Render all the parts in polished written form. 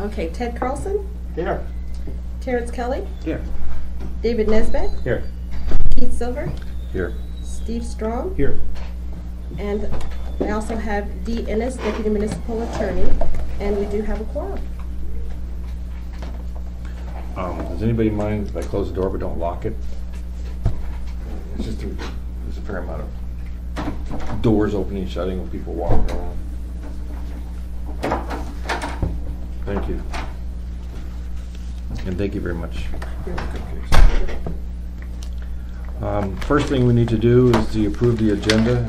Okay, Ted Carlson, Here. Terrence Kelly, Here. David Nesbitt, Here. Keith Silver, Here. Steve Strong, Here. and I also have Dee Ennis, Deputy Municipal Attorney, and we do have a quorum. Does anybody mind if I close the door but don't lock it? It's just there's a fair amount of doors opening and shutting when people walk around. Thank you. And thank you very much. First thing we need to do is to approve the agenda.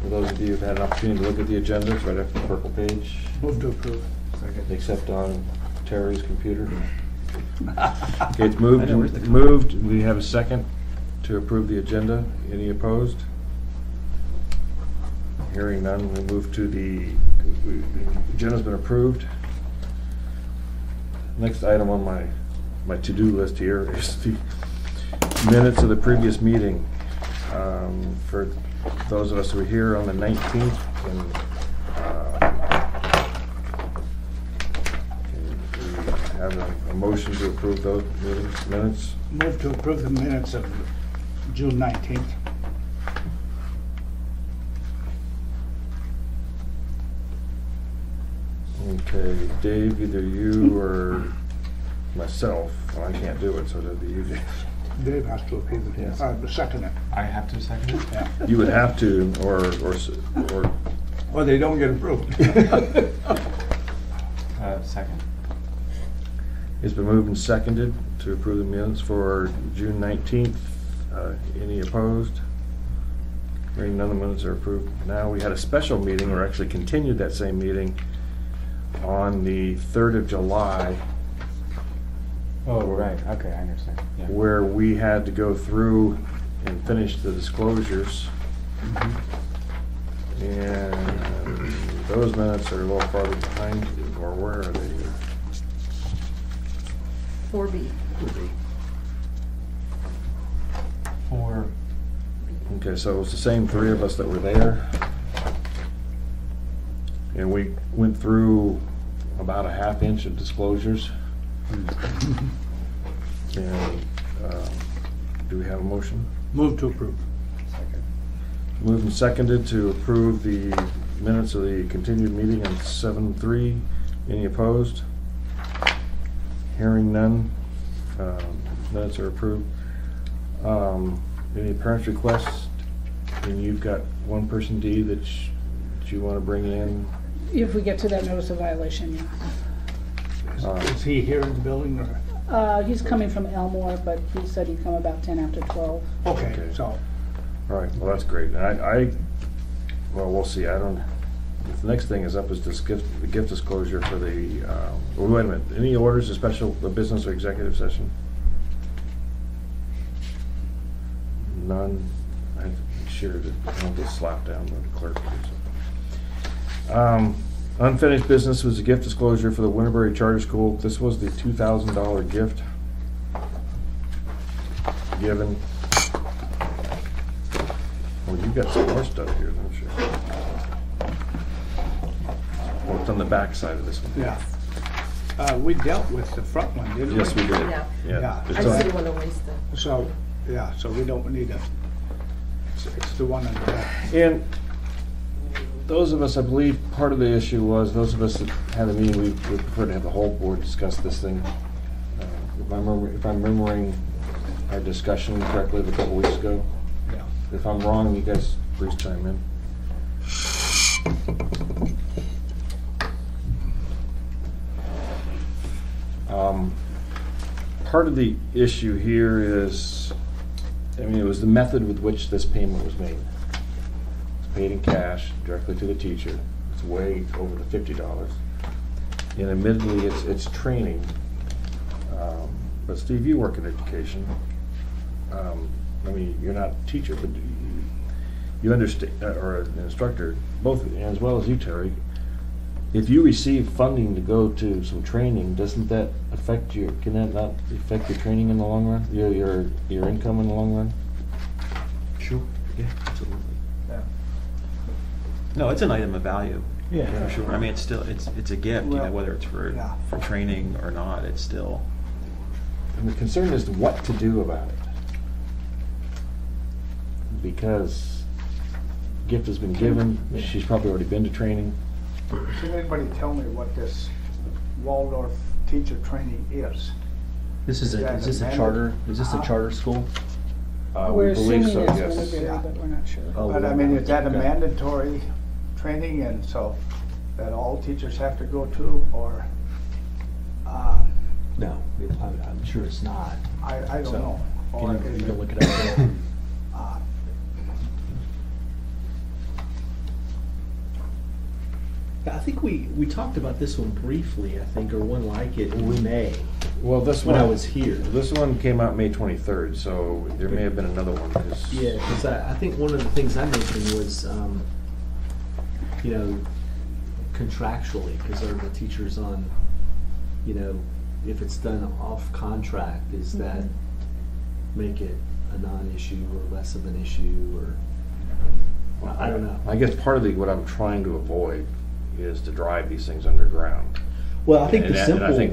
For those of you who've had an opportunity to look at the agenda, it's right after the purple page, Move to approve. Second. except on Terry's computer. Okay, it's moved. We have a second to approve the agenda. Any opposed? Hearing none, we move to the agenda's been approved. Next item on my to-do list here is the minutes of the previous meeting. For those of us who were here on the 19th, and we have a motion to approve those minutes. Move to approve the minutes of June 19th. Okay, Dave, either you or myself. Well, I can't do it, so it'll be you, Dave. Dave has to approve it. Yes. Second it. I have to second it? Yeah. You would have to, or Or they don't get approved. Second. it's been moved and seconded to approve the minutes for June 19th. Any opposed? Hearing none, the minutes are approved. Now, we had a special meeting, or actually continued that same meeting, on the 3rd of July, Oh, right, okay, I understand. Yeah. where we had to go through and finish the disclosures. And those minutes are a little farther behind, or where are they? 4B. For, Okay, so it was the same three of us that were there. And we went through about a half inch of disclosures. And do we have a motion? Move to approve. second. Moved and seconded to approve the minutes of the continued meeting on 7/3. Any opposed? Hearing none, minutes are approved. Any parents' requests? And you've got one person, Dee, that you want to bring in? If we get to that notice of violation, yeah. Is he here in the building or? He's coming from Elmore, but he said he'd come about 10 after 12. Okay, Okay. so, All right, well, that's great. And well, we'll see. I don't, the next thing is up is this the gift disclosure for the, well, wait a minute. Any orders, the business or executive session? None. I'm sure that I don't get slapped down by the clerk. Unfinished business was a gift disclosure for the Winterberry Charter School. This was the $2,000 gift given. Well, you've got some more stuff here, don't you? Oh, it's on the back side of this one. yeah. We dealt with the front one, didn't we? Yes, we did. Yeah. Yeah. It's I just on- didn't want to waste it. So, yeah, so we don't need a, it's the one in the back. And those of us, I believe, part of the issue was, those of us that had a meeting, we prefer to have the whole board discuss this thing. If I'm remembering our discussion correctly of a couple weeks ago, Yeah. if I'm wrong, you guys please chime in. Part of the issue here is, I mean, it was the method with which this payment was made. It's paid in cash directly to the teacher. It's way over the $50. And admittedly, it's training. But Steve, you work in education. I mean, you're not a teacher, but you understand, or an instructor, both, as well as you, Terry. If you receive funding to go to some training, doesn't that affect your, can that not affect your training in the long run? Your income in the long run? Sure. Yeah, absolutely. No, it's an item of value. Yeah, For sure. I mean, it's still, it's a gift, you know, Well, whether it's for yeah. training or not, it's still. And the concern is what to do about it. Because gift has been given, she's probably already been to training. Can anybody tell me what this Waldorf teacher training is? This is Is a, that is this a a charter, is this a Huh? charter school? We're We believe assuming so, it's yes. Winnebary, Yeah. but we're not sure. Oh, But I mean, is that a okay. mandatory training and so that all teachers have to go to, or, No, I'm sure it's not. I don't So, know. Or Can is you go it, look it up? uh, I think we talked about this one briefly, I think, or one like it in May, Well, this when one. I was here. This one came out May 23rd, so there may have been another one, 'cause- Yeah, because I think one of the things I mentioned was, you know, contractually, because there are the teachers on, you know, if it's done off contract, does that make it a non-issue or less of an issue, or, I don't know. I guess part of what I'm trying to avoid is to drive these things underground. Well, I think And the that- simple. And I think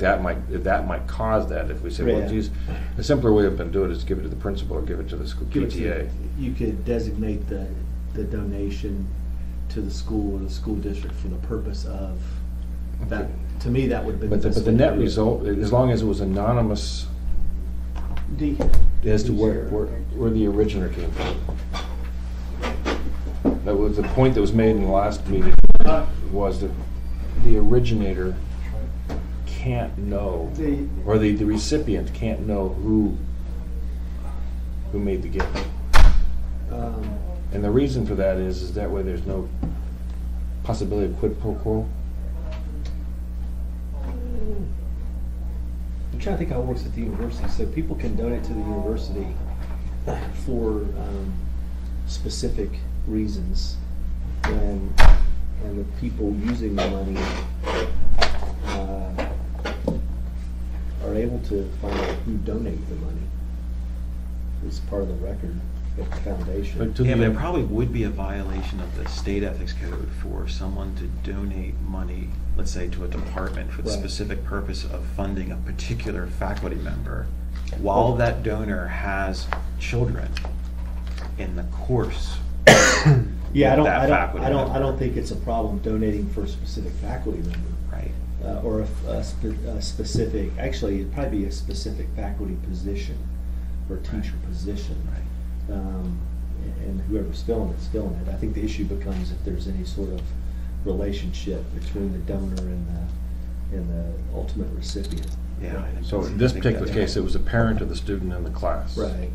that might cause that if we say, well, Yeah. geez, the simpler way of doing it is give it to the principal or give it to the school give it to- PTA. You could designate the donation to the school or the school district for the purpose of that. To me, that would have been the But best the way to net do it. result, as long as it was anonymous as to where the originator came from. That was the point that was made in the last meeting, was that the originator can't know, or the recipient can't know who made the gift. Um, And the reason for that is that way there's no possibility of quid pro quo. I'm trying to think how it works at the university. So people can donate to the university for specific reasons, and the people using the money are able to find out who donated the money. It's part of the record at the foundation. But to Yeah, the- but it probably would be a violation of the state ethics code for someone to donate money, let's say, to a department for the Right. specific purpose of funding a particular faculty member, while that donor has children in the course. Yeah, with that faculty I member. don't think it's a problem donating for a specific faculty member. Right. Or a specific, actually, it'd probably be a specific faculty position or teacher position. Right. And whoever's filling it. I think the issue becomes if there's any sort of relationship between the donor and the ultimate recipient. Yeah. I think So that's- in this I think particular that's- case, it was a parent of the student in the class. Right.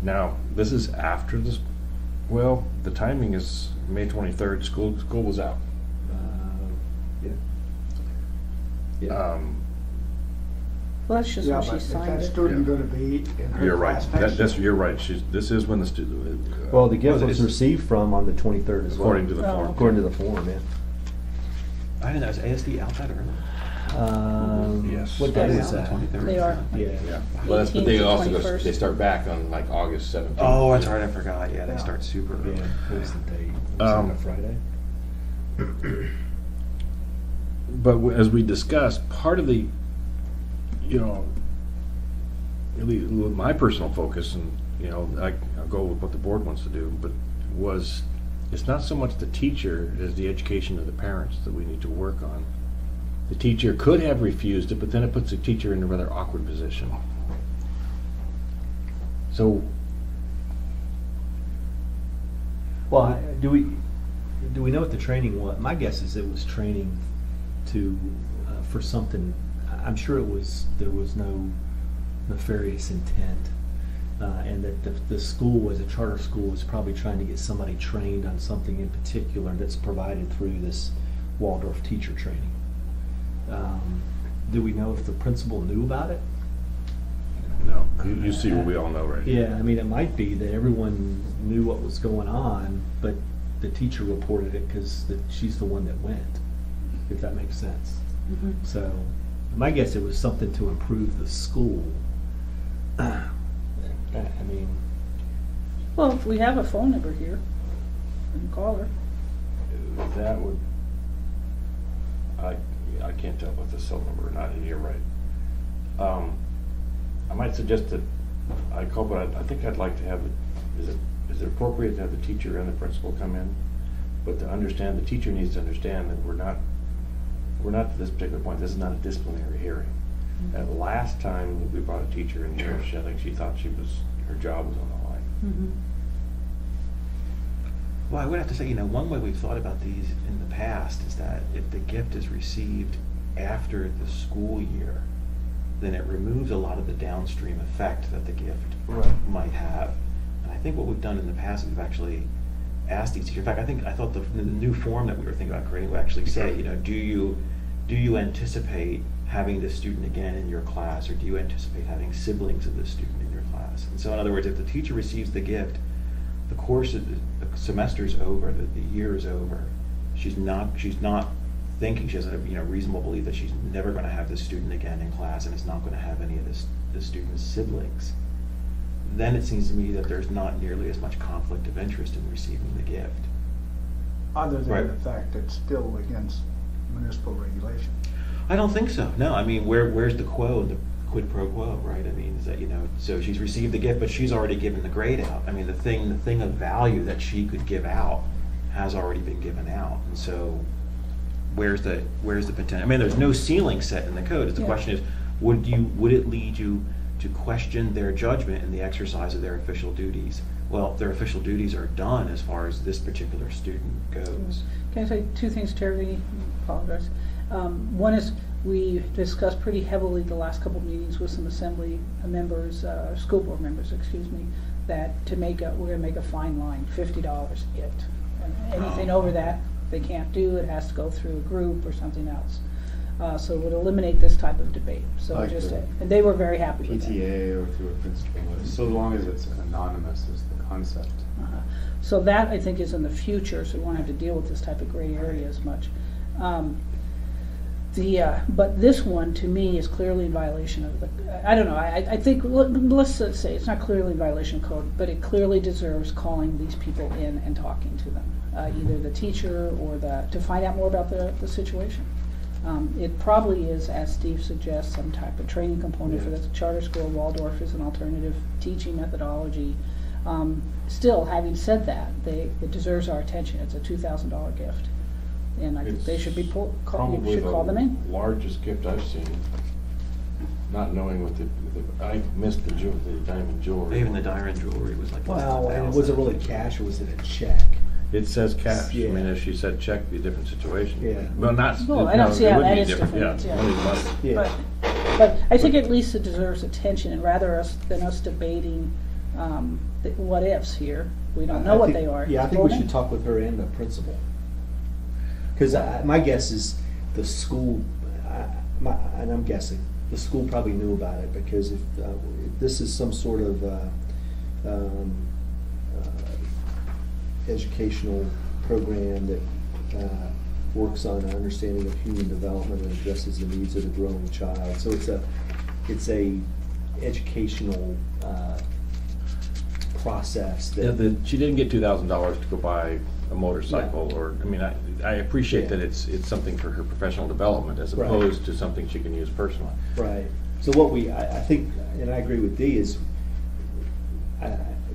Now, this is after this, well, the timing is May 23rd, school was out. Yeah. Yeah. Well, that's just Yeah, when but she is signed that it. student gonna be in her You're right, class next year? you're right, this is when the student. Well, the gift Well, was it's- received from on the 23rd as well. According to the Oh. form. According to the form, yeah. I didn't know, is ASD out that early? Yes. What day They is are. that? 23rd? They are. Yeah. Yeah, well, that's, but they 18th to also, 21st. they start back on like August 17th. Oh, that's right, I forgot, yeah, they Yeah. start super early. Yeah, what was the date? Was it a Friday? But as we discussed, part of the, you know, really my personal focus, and, you know, I'll go with what the board wants to do, but was, it's not so much the teacher as the education of the parents that we need to work on. The teacher could have refused it, but then it puts the teacher in a rather awkward position. So, Well, do we know what the training was? My guess is it was training to, for something, I'm sure there was no nefarious intent. And that the school, was a charter school, was probably trying to get somebody trained on something in particular that's provided through this Waldorf teacher training. Do we know if the principal knew about it? no, you see what we all know, right? Yeah, I mean, it might be that everyone knew what was going on, but the teacher reported it because she's the one that went, if that makes sense. So, my guess it was something to improve the school. I mean, Well, if we have a phone number here, we can call her. That would I can't tell if it's a cell number or not, and you're right. I might suggest that I call, but I think I'd like to have, is it appropriate to have the teacher and the principal come in? But to understand, the teacher needs to understand that we're not to this particular point, this is not a disciplinary hearing. And last time we brought a teacher in here, I think she thought her job was on the line. Mhm. Well, I would have to say, one way we've thought about these in the past is that if the gift is received after the school year, then it removes a lot of the downstream effect that the gift might have. And I think what we've done in the past is we've actually asked each teacher. In fact, I thought the new form that we were thinking about creating would actually say, do you anticipate having this student again in your class, or do you anticipate having siblings of this student in your class? And so, in other words, if the teacher receives the gift, the course, the semester's over, the year is over. She's not thinking, she has a reasonable belief that she's never going to have this student again in class, and is not going to have any of the student's siblings. Then it seems to me that there's not nearly as much conflict of interest in receiving the gift. Other than Right. the fact it's still against municipal regulation. I don't think so. No, I mean, where's the the quid pro quo, right? I mean, is that, so she's received the gift, but she's already given the grade out. I mean, the thing of value that she could give out has already been given out. And so where's the potential? I mean, there's no ceiling set in the code. The Yeah. question is, would it lead you to question their judgment in the exercise of their official duties? Well, their official duties are done as far as this particular student goes. Can I say two things, Terry? Apologize. One is, we discussed pretty heavily the last couple of meetings with some assembly members, school board members, excuse me, that we're gonna make a fine line, $50 it. And anything over that, they can't do, it has to go through a group or something else. So it would eliminate this type of debate. So Like just, the and they were very happy with that. PTA or through a principal, so long as it's anonymous is the concept. Uh-huh. So that, I think, is in the future, so we won't have to deal with this type of gray area as much. But this one, to me, is clearly in violation of the, I don't know, I think, let's say it's not clearly in violation of code, but it clearly deserves calling these people in and talking to them, either the teacher or to find out more about the situation. It probably is, as Steve suggests, some type of training component for the charter school. Waldorf is an alternative teaching methodology. Still, having said that, it deserves our attention. It's a $2,000 gift. And I think they should be Probably should call them in. the largest gift I've seen, not knowing what I missed the diamond jewelry. Even the diamond jewelry was like. Well, and was it really cash or was it a check? It says cash. I mean, Yeah. if she said check, it'd be a different situation. Yeah. Well, not. Well, I don't see how it would that be is different, yeah. Money, money. Yeah. But I think at least it deserves attention, and rather than us debating the what ifs here, we don't know I what think- they are. Yeah, I think Well, we then- should talk with her and the principal. Because my guess is the school, and I'm guessing, the school probably knew about it, because if this is some sort of educational program that works on an understanding of human development and addresses the needs of the growing child. So it's a educational process that. Yeah, she didn't get $2,000 to go buy a motorcycle, or, I mean, I appreciate Yeah. that it's something for her professional development as Right. opposed to something she can use personally. Right. So what I think, and I agree with Dee, is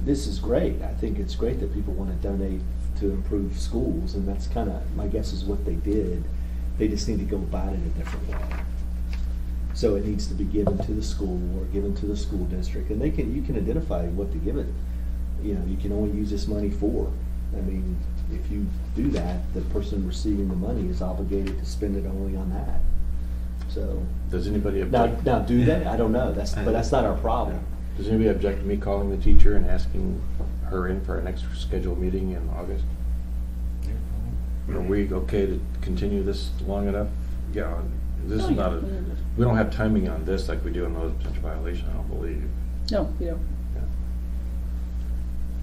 this is great. I think it's great that people want to donate to improve schools, and that's kind of, my guess is what they did. They just need to go about it a different way. So it needs to be given to the school or given to the school district, and you can identify what to give it. You can only use this money for. I mean, if you do that, the person receiving the money is obligated to spend it only on that. So. Does anybody object? Now do they? I don't know. But that's not our problem. Does anybody object to me calling the teacher and asking her in for our next scheduled meeting in August? Are we okay to continue this long enough? Yeah, this is not we don't have timing on this like we do on those potential violation, I don't believe. No, we don't. Yeah.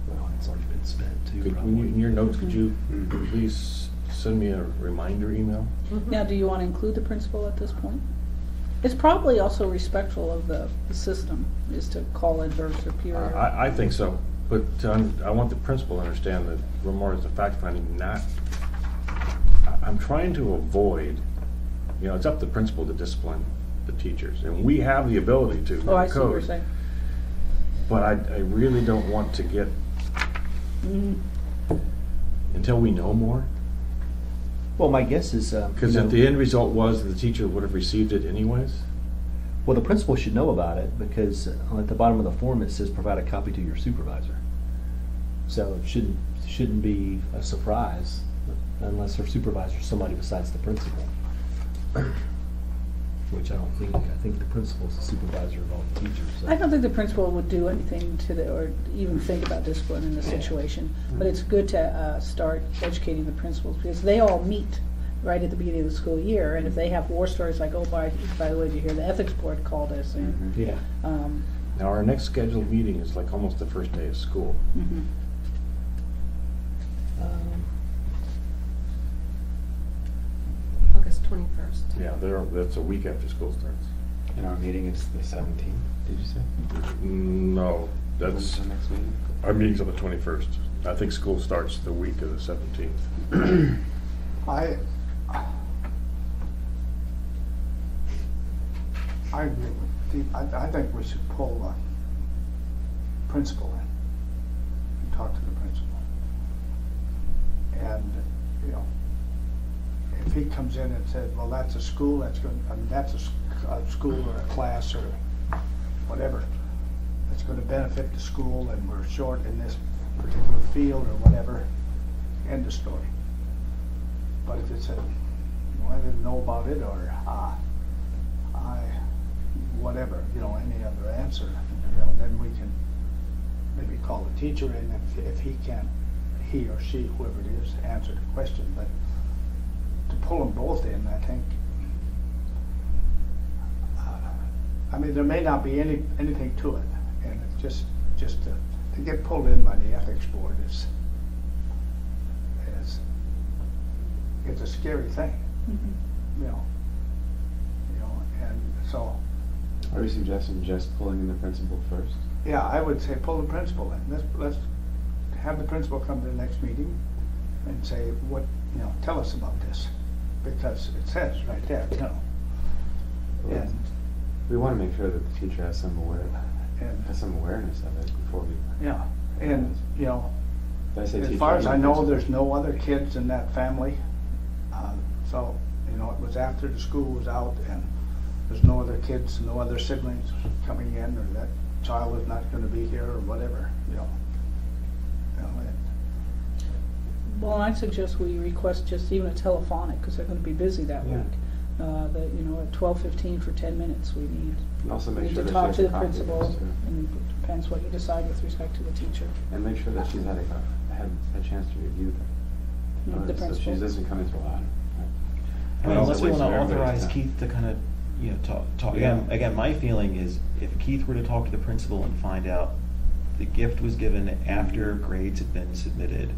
Well, it's already been spent too. In your notes, could you Mm-hmm. please send me a reminder email? Now, do you want to include the principal at this point? It's probably also respectful of the system, is to call in her superior. I think so, but I want the principal to understand that we're more as a fact finding, not, I'm trying to avoid You know, it's up to the principal to discipline the teachers, and we have the ability to. in Oh, I the see what you're code. saying. But I really don't want to get, Mhm. until we know more, Well, my guess is, because you know, if the end result was that the teacher would have received it anyways, well, the principal should know about it because at the bottom of the form it says provide a copy to your supervisor. So it shouldn't be a surprise unless her supervisor is somebody besides the principal. Which I don't think. I think the principal is the supervisor of all the teachers. So. I don't think the principal would do anything to the, or even think about discipline in this situation. But it's good to start educating the principals because they all meet right at the beginning of the school year. And if they have war stories like, oh, by the way, did you hear the ethics board called us? And, Yeah. now our next scheduled meeting is like almost the first day of school. mhm. August 21st. Yeah, that's a week after school starts. And our meeting is the 17th, did you say? No, When's that's, the next meeting? our meeting's on the 21st. I think school starts the week of the 17th. I agree with Steve. I think we should pull the principal in and talk to the principal. And, you know, if he comes in and says, well, that's a school, that's a school or a class or whatever, that's gonna benefit the school and we're short in this particular field or whatever, end of story. But if it's a, well, I didn't know about it, or, whatever, you know, any other answer, you know, then we can maybe call the teacher in if he can't, he or she, whoever it is, answer the question. But to pull them both in, I think, I mean, there may not be anything to it, and it's just to get pulled in by the ethics board is it's a scary thing, Mhm. you know, and so, Are you suggesting just pulling in the principal first? yeah, I would say pull the principal in. Let's have the principal come to the next meeting and say, what, you know, tell us about this, because it says right there, you know. And, We want to make sure that the teacher has some and, awareness of it before we. yeah, and, you know, Did I say as teacher, far as mean I know, principal. there's no other kids in that family. So, you know, it was after the school was out and there's no other kids, no other siblings coming in, or that child is not gonna be here or whatever, you know. Well, I'd suggest we request just even a telephonic, because they're gonna be busy that Yeah. week. That, you know, at 12:15 for 10 minutes, we need, And also make need sure to that talk she to has the a copy of principal, this, too. and it depends what you decide with respect to the teacher. And make sure that she's had a chance to review them. The So she principal. doesn't come into a lot. I mean, unless we want to authorize Keith to kind of, you know, talk, Yeah. again, my feeling is if Keith were to talk to the principal and find out the gift was given after grades had been submitted,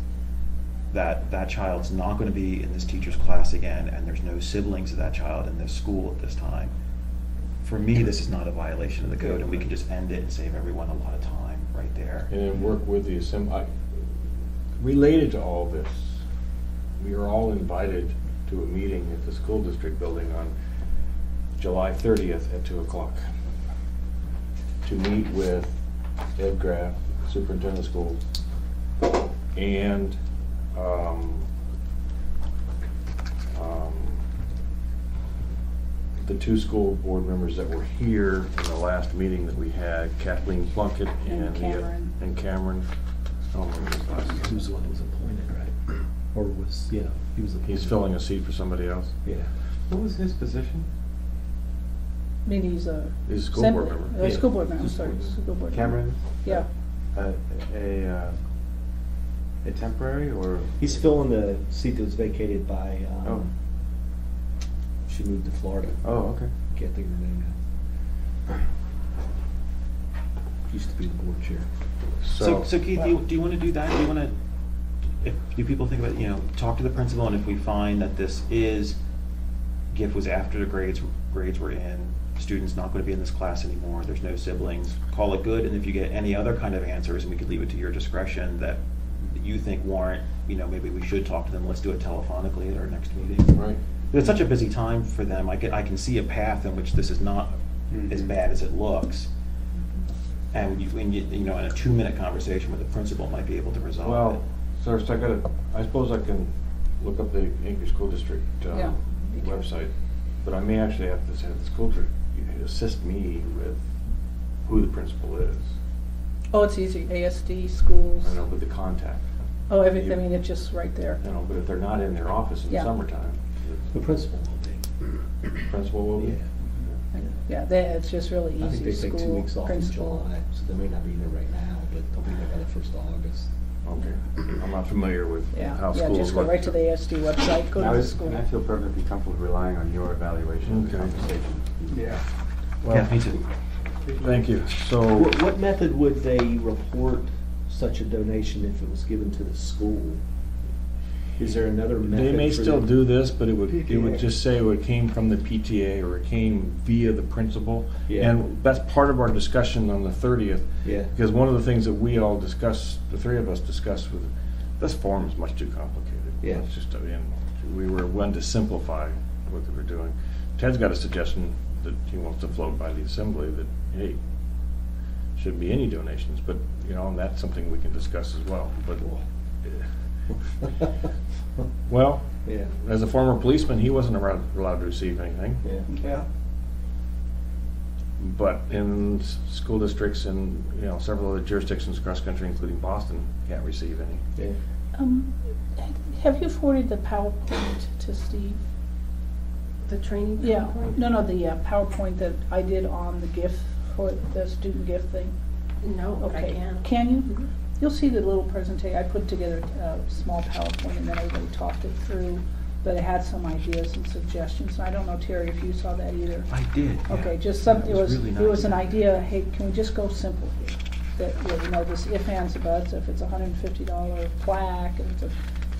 that child's not going to be in this teacher's class again, and there's no siblings of that child in this school at this time. For me, this is not a violation of the code, and we can just end it and save everyone a lot of time right there. And then work with the assembly. Related to all this, we are all invited to a meeting at the school district building on July 30th at 2 o'clock to meet with Ed Graff, superintendent of schools, and the two school board members that were here in the last meeting that we had, Kathleen Plunkett And Cameron. and Cameron. I don't remember his last He was the name. one that was appointed, right? Or was, yeah, he was appointed. He's filling a seat for somebody else. Yeah. What was his position? I mean, he's a. He's a school board member. A school board member, I'm School sorry, board member. school board member. Cameron? Yeah. A temporary or? He's filling the seat that was vacated by, Oh. she moved to Florida. Oh, okay. Can't think of her name now. Used to be the board chair. So Keith, do you want to do that? Do you want to, do people think about, you know, talk to the principal, and if we find that this gift was after the grades were in, student's not going to be in this class anymore, there's no siblings, call it good, and if you get any other kind of answers, and we could leave it to your discretion, that you think warrant, you know, maybe we should talk to them, let's do it telephonically at our next meeting. Right. It's such a busy time for them. I can see a path in which this is not as bad as it looks. And you know, in a 2-minute conversation with the principal might be able to resolve Well, it. sir, so I suppose I can look up the Anchorage School District Yeah. website, but I may actually have to have the school district assist me with who the principal is. Oh, it's easy, ASD, schools, I know, with the contact. oh, everything, I mean, it's just right there. You know, but if they're not in their office in the Yeah. summertime, The principal will the principal will be. be. Yeah, it's just really I think easy, they take 2 school, weeks off in principal. July, so they may not be there right now, but they'll be there by the 1st of August. Okay, I'm not familiar with Yeah, how yeah, schools just go look. right to the ASD website, go to the school. I feel perfectly comfortable relying on your evaluation of the Okay. conversation. Yeah. Well, Yeah, me too. thank you. So, What method would they report such a donation if it was given to the school? Is there another method? they may for still them? do this, but it would PTA. just say it came from the PTA or it came via the principal. Yeah. And that's part of our discussion on the 30th. Yeah. Because one of the things that we all discussed, the three of us discussed, with this form is much too complicated. Yeah. It's just, we were one to simplify what they were doing. Ted's got a suggestion that he wants to float by the assembly that, hey, shouldn't be any donations, but, you know, and that's something we can discuss as well. But, well, Yeah. as a former policeman, he wasn't allowed to receive anything. Yeah. Yeah. But in school districts and, you know, several other jurisdictions across the country, including Boston, can't receive any. Yeah. Have you forwarded the PowerPoint to Steve? The training Yeah, PowerPoint? no, the PowerPoint that I did on the gift, for the student gift thing. No, I Okay, can't. can you? Mhm. You'll see the little presentation, I put together a small PowerPoint and then everybody talked it through, but it had some ideas and suggestions. I don't know, Terry, if you saw that either. I did. Yeah. Okay, just some, That it was, really it was an nice. idea, hey, can we just go simple here? That, you know, this if, ands, or buts, if it's $150 plaque, and it's a,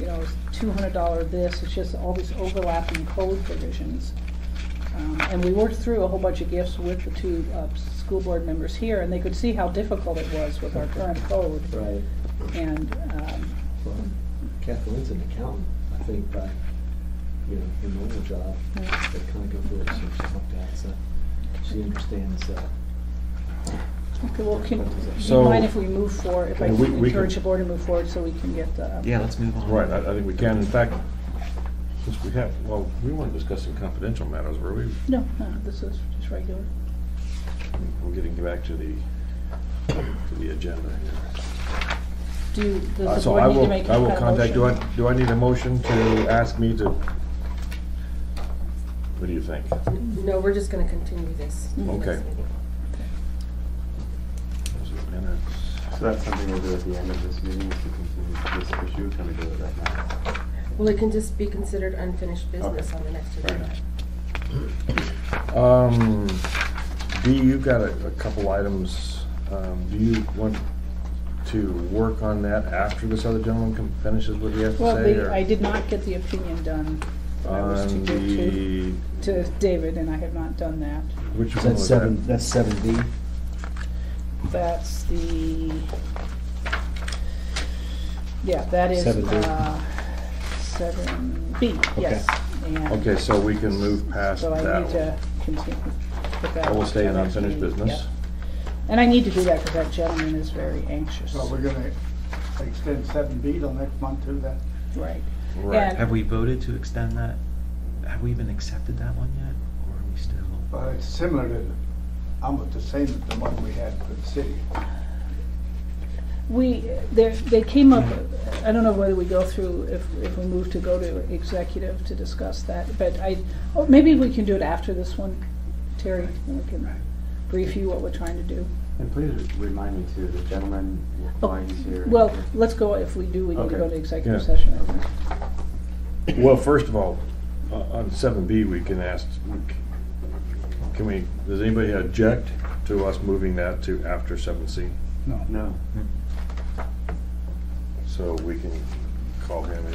you know, it's $200 this, it's just all these overlapping code provisions. And we worked through a whole bunch of gifts with the two school board members here, and they could see how difficult it was with our current code. Right. And, Well, Kathleen's an accountant, I think, by, you know, her normal job. They Yeah. kind of go through it, so something like that, so she understands, okay, well, do you So- mind if we move forward, if I Yeah, we can- encourage the board to move forward so we can get the. Yeah, let's move on. Right, I think we can. In fact, since we have, well, we weren't discussing confidential matters, were we? No, this is just regular. We're getting back to the agenda here. Does the So board I need to will, make I any will kind of contact, motion? do I need a motion to ask me to, what do you think? No, we're just gonna continue this. to the next Okay. meeting. Those are minutes. So that's something we'll do at the end of this meeting, is to continue this issue. Can we do it right now? Well, it can just be considered unfinished business Okay. on the next Fair agenda. Dee, you've got a couple items. Do you want to work on that after this other gentleman finishes what he has to Well, say? or I did not get the opinion done. I was to On give the, to David, and I have not done that. which is one that was seven, that? that's 7B? That's the, yeah, that is 7B. 7B, yes. And Okay, so we can move past so I that need to one. continue. put that I will on stay in the next unfinished meeting, business. yeah. And I need to do that because that gentleman is very anxious. So we're gonna extend 7B till next month too then? Right. Right. And- Have we voted to extend that? Have we even accepted that one yet? Or are we still? Well, it's similar to, almost the same as the one we had for the city. They came up, I don't know whether we go through, if we move to go to executive to discuss that, but maybe we can do it after this one, Terry, and we can brief you what we're trying to do. And please remind me too, the gentleman, why he's here. Well, let's go, if we do, we need to go Okay. to executive Yeah. session, I think. Well, first of all, on 7B, we can ask, can we, does anybody object to us moving that to after 7C? No. No. So we can call him in.